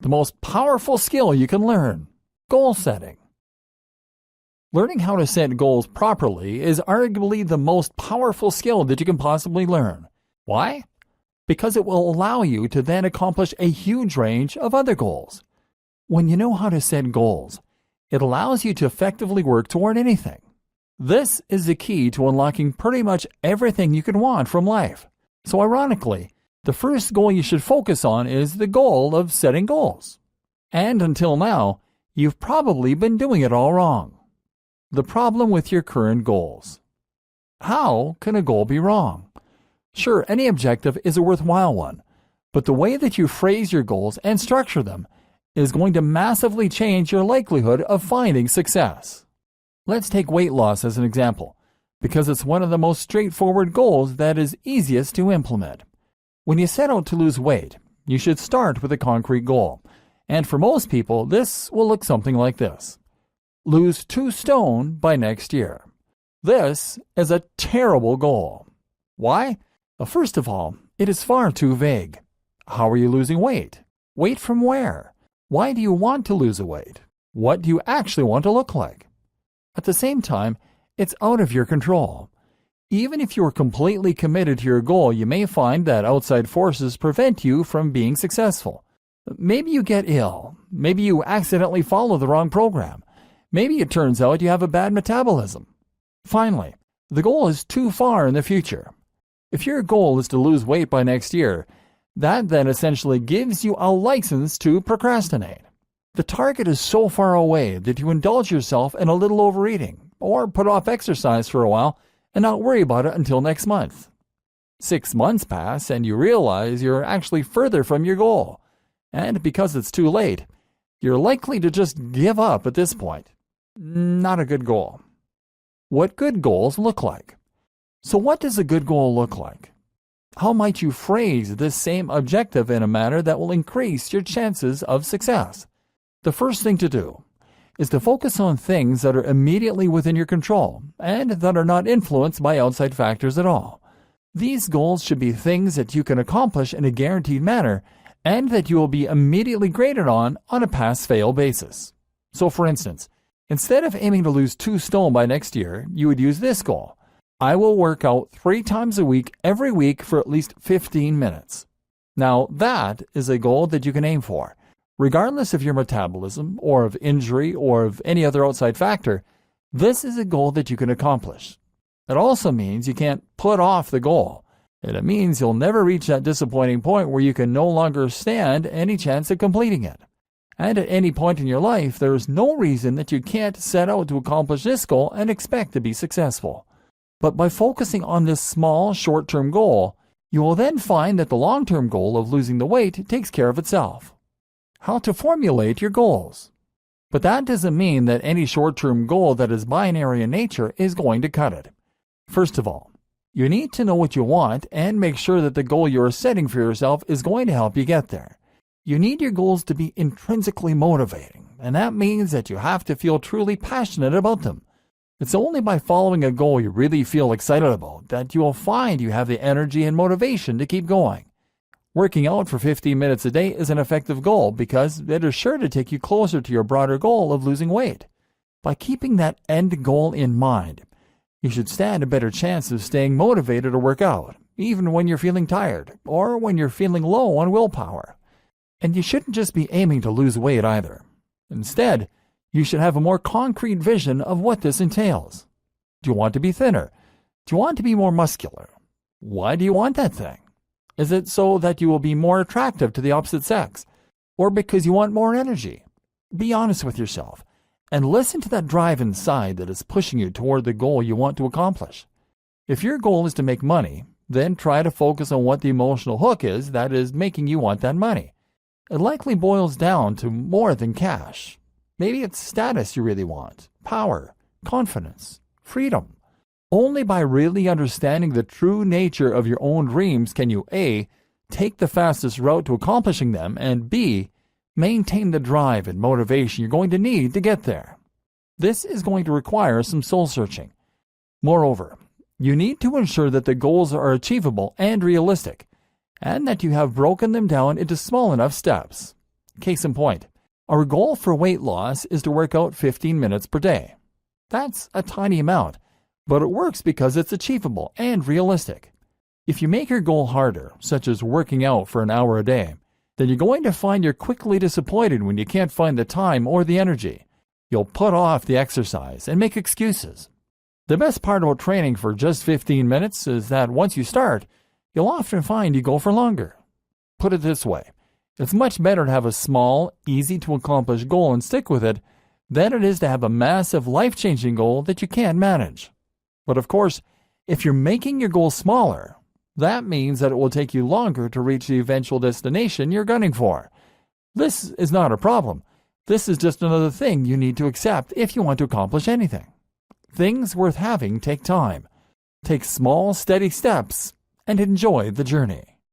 the most powerful skill you can learn: goal setting. Learning how to set goals properly is arguably the most powerful skill that you can possibly learn. Why? Because it will allow you to then accomplish a huge range of other goals. When you know how to set goals, it allows you to effectively work toward anything. This is the key to unlocking pretty much everything you can want from life. So ironically, the first goal you should focus on is the goal of setting goals. And until now, you've probably been doing it all wrong. The problem with your current goals. How can a goal be wrong? Sure, any objective is a worthwhile one, but the way that you phrase your goals and structure them is going to massively change your likelihood of finding success. Let's take weight loss as an example, because it's one of the most straightforward goals that is easiest to implement. When you set out to lose weight, you should start with a concrete goal, and for most people, this will look something like this. Lose 2 stone by next year. This is a terrible goal. Why? Well, first of all, it is far too vague. How are you losing weight? Weight from where? Why do you want to lose weight? What do you actually want to look like? At the same time, it's out of your control. Even if you are completely committed to your goal, you may find that outside forces prevent you from being successful. Maybe you get ill. Maybe you accidentally follow the wrong program. Maybe it turns out you have a bad metabolism. Finally, the goal is too far in the future. If your goal is to lose weight by next year, that then essentially gives you a license to procrastinate. The target is so far away that you indulge yourself in a little overeating, or put off exercise for a while and not worry about it until next month. 6 months pass and you realize you're actually further from your goal. And because it's too late, you're likely to just give up at this point. Not a good goal. What good goals look like? So what does a good goal look like? How might you phrase this same objective in a manner that will increase your chances of success? The first thing to do is to focus on things that are immediately within your control and that are not influenced by outside factors at all. These goals should be things that you can accomplish in a guaranteed manner and that you will be immediately graded on a pass-fail basis. So for instance, instead of aiming to lose 2 stone by next year, you would use this goal. I will work out 3 times a week every week for at least 15 minutes. Now that is a goal that you can aim for. Regardless of your metabolism or of injury or of any other outside factor, this is a goal that you can accomplish. It also means you can't put off the goal. And it means you'll never reach that disappointing point where you can no longer stand any chance of completing it. And at any point in your life, there is no reason that you can't set out to accomplish this goal and expect to be successful. But by focusing on this small, short-term goal, you will then find that the long-term goal of losing the weight takes care of itself. How to formulate your goals. But that doesn't mean that any short-term goal that is binary in nature is going to cut it. First of all, you need to know what you want and make sure that the goal you are setting for yourself is going to help you get there. You need your goals to be intrinsically motivating, and that means that you have to feel truly passionate about them. It's only by following a goal you really feel excited about that you will find you have the energy and motivation to keep going. Working out for 15 minutes a day is an effective goal because it is sure to take you closer to your broader goal of losing weight. By keeping that end goal in mind, you should stand a better chance of staying motivated to work out, even when you're feeling tired or when you're feeling low on willpower. And you shouldn't just be aiming to lose weight either. Instead, you should have a more concrete vision of what this entails. Do you want to be thinner? Do you want to be more muscular? Why do you want that thing? Is it so that you will be more attractive to the opposite sex? Or because you want more energy? Be honest with yourself and listen to that drive inside that is pushing you toward the goal you want to accomplish. If your goal is to make money, then try to focus on what the emotional hook is that is making you want that money. It likely boils down to more than cash. Maybe it's status you really want, power, confidence, freedom. Only by really understanding the true nature of your own dreams can you A, take the fastest route to accomplishing them, and B, maintain the drive and motivation you're going to need to get there. This is going to require some soul searching. Moreover, you need to ensure that the goals are achievable and realistic, and that you have broken them down into small enough steps. Case in point, our goal for weight loss is to work out 15 minutes per day. That's a tiny amount, but it works because it's achievable and realistic. If you make your goal harder, such as working out for an hour a day, then you're going to find you're quickly disappointed when you can't find the time or the energy. You'll put off the exercise and make excuses. The best part about training for just 15 minutes is that once you start, you'll often find you go for longer. Put it this way, it's much better to have a small, easy-to-accomplish goal and stick with it than it is to have a massive, life-changing goal that you can't manage. But of course, if you're making your goal smaller, that means that it will take you longer to reach the eventual destination you're gunning for. This is not a problem. This is just another thing you need to accept if you want to accomplish anything. Things worth having take time. Take small, steady steps and enjoy the journey.